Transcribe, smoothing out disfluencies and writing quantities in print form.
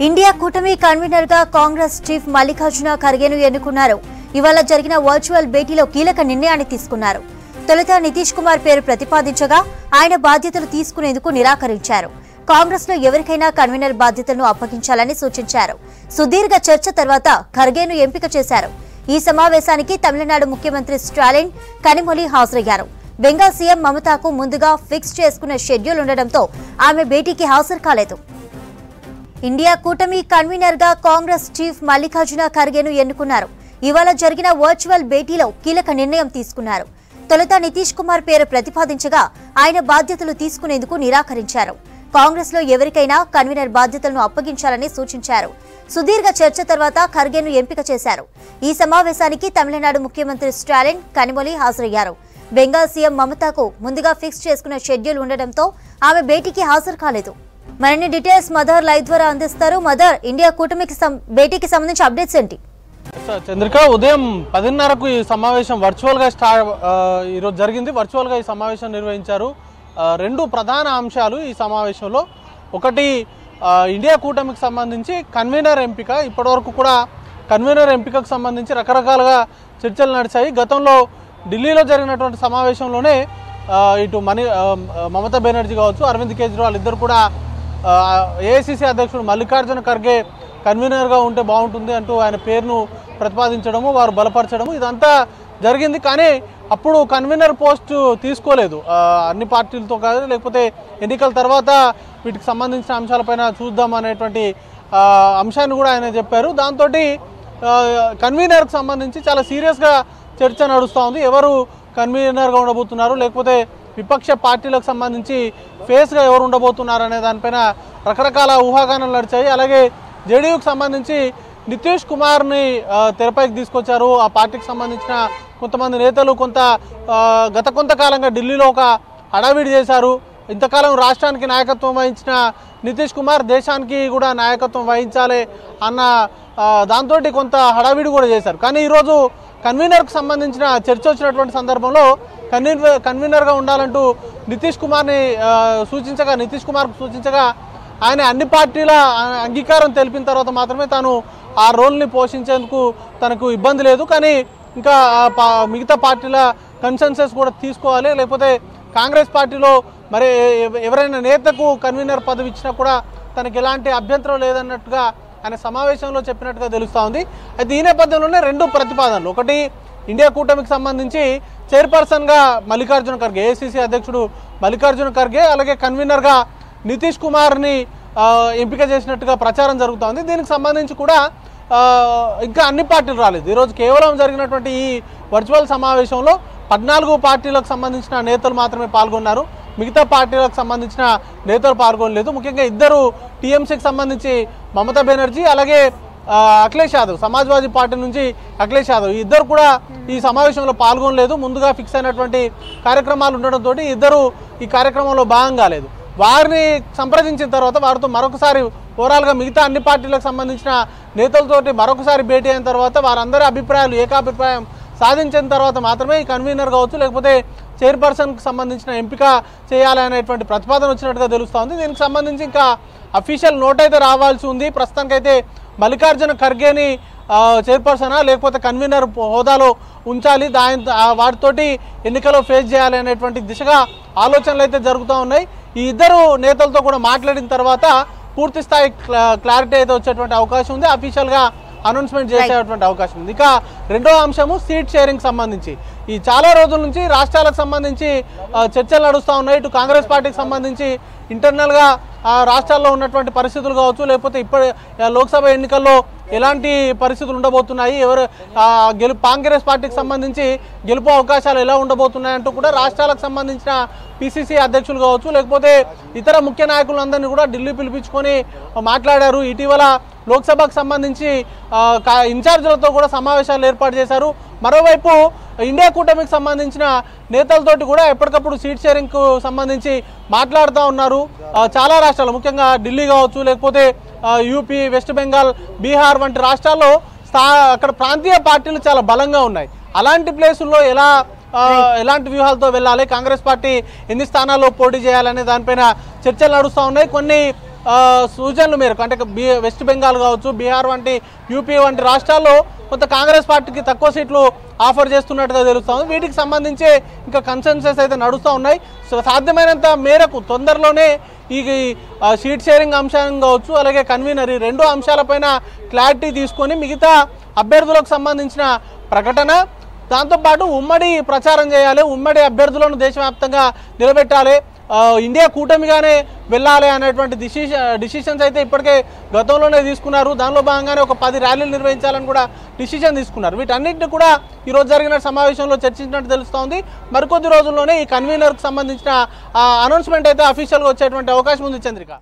India కూటమి convener గా Congress chief Mallikarjuna ఖర్గేను ఎన్నుకున్నారు. ఇవాళ జరిగిన వర్చువల్ భేటీలో కీలక నిర్ణయాన్ని తీసుకున్నారు. తొలుత నితీష్ కుమార్ పేరు ప్రతిపాదించగా ఆయన బాధ్యతలు తీసుకునేందుకు నిరాకరించారు. కాంగ్రెస్ లో ఎవరికైనా కన్వీనర్ బాధ్యతలను అప్పగించాలని సూచించారు. సుదీర్ఘ చర్చ తర్వాత ఖర్గేను ఎంపిక చేశారు. ఈ సమావేశానికి తమిళనాడు ముఖ్యమంత్రి స్టాలిన్, కనిమొళి హాజరయ్యారు. బెంగాల్ సీఎం మమతాకు ముందుగా ఫిక్స్ చేసుకున్న షెడ్యూల్ ఉండడంతో ఆమె భేటీకి హాజరు కాలేదు. ఇండియా కూటమి కన్వీనర్ గా కాంగ్రెస్ చీఫ్ మల్లికార్జున ఖర్గేను ఎన్నుకున్నారు. ఇవాళ జరిగిన వర్చువల్ భేటీలో కీలక నిర్ణయం తీసుకున్నారు. తొలుత నితీష్ కుమార్ పేరు ప్రతిపాదించగా ఆయన బాధ్యతలు తీసుకునేందుకు నిరాకరించారు. కాంగ్రెస్ లో ఎవరికైనా కన్వీనర్ బాధ్యతలను అప్పగించాలని సూచించారు. సుదీర్ఘ చర్చ తర్వాత ఖర్గేను ఎంపిక చేశారు. ఈ సమావేశానికి తమిళనాడు ముఖ్యమంత్రి స్టాలిన్, కనిమొళి హాజరయ్యారు. బెంగాల్ సీఎం మమతాకు ముందుగా ఫిక్స్ చేసుకున్న షెడ్యూల్ ఉండడంతో ఆమె భేటీకి హాజరు కాలేదు. మరిన్ని డీటెయిల్స్ మదర్ లైవ్ ద్వారా అందిస్తారు. మదర్, ఇండియా కూటమికి భేటీకి సంబంధించి అప్డేట్స్ ఏంటి? చంద్రిక, ఉదయం 10:30కు ఈ సమావేశం వర్చువల్ గా ఈరోజు జరిగింది. వర్చువల్ గా ఈ సమావేశం నిర్వహించారు. రెండు ప్రధాన అంశాలు ఈ సమావేశంలో. ఒకటి, ఇండియా కూటమికి సంబంధించి కన్వీనర్ ఎంపిక. ఇప్పటివరకు కూడా కన్వీనర్ ఎంపికకు సంబంధించి రకరకాలుగా చర్చలు నడిచాయి. గతంలో ఢిల్లీలో జరిగినటువంటి సమావేశంలోనే ఇటు మమతా బెనర్జీ కావచ్చు, అరవింద్ కేజ్రీవాల్ ఇద్దరు కూడా ఏఐసిసి అధ్యక్షుడు మల్లికార్జున ఖర్గే కన్వీనర్గా ఉంటే బాగుంటుంది అంటూ ఆయన పేరును ప్రతిపాదించడము, వారు బలపరచడము ఇదంతా జరిగింది. కానీ అప్పుడు కన్వీనర్ పోస్టు తీసుకోలేదు. అన్ని పార్టీలతో కాదు, లేకపోతే ఎన్నికల తర్వాత వీటికి సంబంధించిన అంశాలపైన చూద్దాం అనేటువంటి అంశాన్ని కూడా ఆయన చెప్పారు. దాంతో కన్వీనర్కి సంబంధించి చాలా సీరియస్గా చర్చ నడుస్తూ ఉంది. ఎవరు కన్వీనర్గా ఉండబోతున్నారు, లేకపోతే విపక్ష పార్టీలకు సంబంధించి ఫేస్గా ఎవరు ఉండబోతున్నారు అనే దానిపైన రకరకాల ఊహాగానాలు నడిచాయి. అలాగే జేడీయూకి సంబంధించి నితీష్ కుమార్ని తెరపైకి తీసుకొచ్చారు. ఆ పార్టీకి సంబంధించిన కొంతమంది నేతలు గత కొంతకాలంగా ఢిల్లీలో ఒక హడావిడి చేశారు. ఇంతకాలం రాష్ట్రానికి నాయకత్వం వహించిన నితీష్ కుమార్ దేశానికి కూడా నాయకత్వం వహించాలి అన్న దాంతో కొంత హడావిడి కూడా చేశారు. కానీ ఈరోజు కన్వీనర్కు సంబంధించిన చర్చ వచ్చినటువంటి సందర్భంలో కన్వీనర్గా ఉండాలంటూ నితీష్ కుమార్కు సూచించగా ఆయన అన్ని పార్టీల అంగీకారం తెలిపిన తర్వాత మాత్రమే తాను ఆ రోల్ని పోషించేందుకు తనకు ఇబ్బంది లేదు. కానీ ఇంకా మిగతా పార్టీల కన్సెన్సస్ కూడా తీసుకోవాలి, లేకపోతే కాంగ్రెస్ పార్టీలో మరి ఎవరైనా నేతకు కన్వీనర్ పదవి ఇచ్చినా కూడా తనకు ఎలాంటి అభ్యంతరం లేదన్నట్టుగా ఆయన సమావేశంలో చెప్పినట్టుగా తెలుస్తూ ఉంది. అయితే ఈ నేపథ్యంలోనే రెండు ప్రతిపాదనలు. ఒకటి, ఇండియా కూటమికి సంబంధించి చైర్పర్సన్గా మల్లికార్జున ఖర్గే, ఏఐసిసి అధ్యక్షుడు మల్లికార్జున ఖర్గే, అలాగే కన్వీనర్గా నితీష్ కుమార్ని ఎంపిక చేసినట్టుగా ప్రచారం జరుగుతూ ఉంది. దీనికి సంబంధించి కూడా ఇంకా అన్ని పార్టీలు రాలేదు. ఈరోజు కేవలం జరిగినటువంటి ఈ వర్చువల్ సమావేశంలో 14 పార్టీలకు సంబంధించిన నేతలు మాత్రమే పాల్గొన్నారు. మిగతా పార్టీలకు సంబంధించిన నేతలు పాల్గొనలేదు. ముఖ్యంగా ఇద్దరు టీఎంసీకి సంబంధించి మమతా బెనర్జీ, అలాగే అఖిలేష్ యాదవ్, సమాజ్వాదీ పార్టీ నుంచి అఖిలేష్ యాదవ్, ఈ ఇద్దరు కూడా ఈ సమావేశంలో పాల్గొనలేదు. ముందుగా ఫిక్స్ అయినటువంటి కార్యక్రమాలు ఉండడంతో ఇద్దరు ఈ కార్యక్రమంలో భాగం కాలేదు. వారిని సంప్రదించిన తర్వాత వారితో మరొకసారి ఓవరాల్గా మిగతా అన్ని పార్టీలకు సంబంధించిన నేతలతోటి మరొకసారి భేటీ అయిన తర్వాత వారందరి అభిప్రాయాలు ఏకాభిప్రాయం సాధించిన తర్వాత మాత్రమే ఈ కన్వీనర్ కావచ్చు, లేకపోతే చైర్పర్సన్కి సంబంధించిన ఎంపిక చేయాలి అనేటువంటి ప్రతిపాదన వచ్చినట్టుగా తెలుస్తూ ఉంది. దీనికి సంబంధించి ఇంకా అఫీషియల్ నోట్ అయితే రావాల్సి ఉంది. ప్రస్తుతానికైతే మల్లికార్జున ఖర్గేని చైర్పర్సనా లేకపోతే కన్వీనర్ హోదాలో ఉంచాలి, వాటితోటి ఎన్నికలో ఫేస్ చేయాలి అనేటువంటి దిశగా ఆలోచనలు అయితే జరుగుతూ ఉన్నాయి. ఈ ఇద్దరు నేతలతో కూడా మాట్లాడిన తర్వాత పూర్తి స్థాయి క్లారిటీ అయితే వచ్చేటువంటి అవకాశం ఉంది. అఫీషియల్గా అనౌన్స్మెంట్ చేసేటువంటి అవకాశం ఉంది. ఇక రెండో అంశము సీట్ షేరింగ్ సంబంధించి ఈ చాలా రోజుల నుంచి రాష్ట్రాలకు సంబంధించి చర్చలు నడుస్తూ ఉన్నాయి. ఇటు కాంగ్రెస్ పార్టీకి సంబంధించి ఇంటర్నల్గా రాష్ట్రాల్లో ఉన్నటువంటి పరిస్థితులు కావచ్చు, లేకపోతే ఇప్పటి లోక్సభ ఎన్నికల్లో ఎలాంటి పరిస్థితులు ఉండబోతున్నాయి, కాంగ్రెస్ పార్టీకి సంబంధించి గెలుపు అవకాశాలు ఎలా ఉండబోతున్నాయి అంటూ కూడా రాష్ట్రాలకు సంబంధించిన పిసిసి అధ్యక్షులు కావచ్చు, లేకపోతే ఇతర ముఖ్య నాయకులందరినీ కూడా ఢిల్లీ పిలిపించుకొని మాట్లాడారు. ఇటీవల లోక్సభకు సంబంధించి ఇన్ఛార్జీలతో కూడా సమావేశాలు ఏర్పాటు చేశారు. మరోవైపు ఇండియా కూటమికి సంబంధించిన నేతలతోటి కూడా ఎప్పటికప్పుడు సీట్ షేరింగ్కు సంబంధించి మాట్లాడుతూ ఉన్నారు. చాలా రాష్ట్రాలు, ముఖ్యంగా ఢిల్లీ కావచ్చు, లేకపోతే యూపీ, వెస్ట్ బెంగాల్, బీహార్ వంటి రాష్ట్రాల్లో అక్కడ ప్రాంతీయ పార్టీలు చాలా బలంగా ఉన్నాయి. అలాంటి ప్లేసుల్లో ఎలాంటి వ్యూహాలతో వెళ్ళాలి, కాంగ్రెస్ పార్టీ ఎన్ని స్థానాల్లో పోటీ చేయాలనే దానిపైన చర్చలు నడుస్తూ ఉన్నాయి. కొన్ని సూచనల మేరకు అంటే వెస్ట్ బెంగాల్ కావచ్చు, బీహార్ వంటి యూపీ వంటి రాష్ట్రాల్లో కొంత కాంగ్రెస్ పార్టీకి తక్కువ సీట్లు ఆఫర్ చేస్తున్నట్టుగా తెలుస్తుంది. వీటికి సంబంధించి ఇంకా కన్సెన్సస్ అయితే నడుస్తూ ఉన్నాయి. సో సాధ్యమైనంత మేరకు తొందరలోనే ఈ సీట్ షేరింగ్ అంశం కావచ్చు, అలాగే కన్వీనర్ ఈ రెండు అంశాలపైన క్లారిటీ తీసుకొని మిగతా అభ్యర్థులకు సంబంధించిన ప్రకటన, దాంతోపాటు ఉమ్మడి ప్రచారం చేయాలి, ఉమ్మడి అభ్యర్థులను దేశవ్యాప్తంగా నిలబెట్టాలి, ఇండియా కూటమిగానే వెళ్ళాలి అనేటువంటి డిసిషన్స్ అయితే ఇప్పటికే గతంలోనే తీసుకున్నారు. దానిలో భాగంగానే ఒక 10 ర్యాలీలు నిర్వహించాలని కూడా డిసిషన్ తీసుకున్నారు. వీటన్నిటిని కూడా ఈరోజు జరిగిన సమావేశంలో చర్చించినట్టు తెలుస్తోంది. మరికొద్ది రోజుల్లోనే ఈ కన్వీనర్కి సంబంధించిన అనౌన్స్మెంట్ అయితే అఫీషియల్గా వచ్చేటువంటి అవకాశం ఉంది చంద్రిక.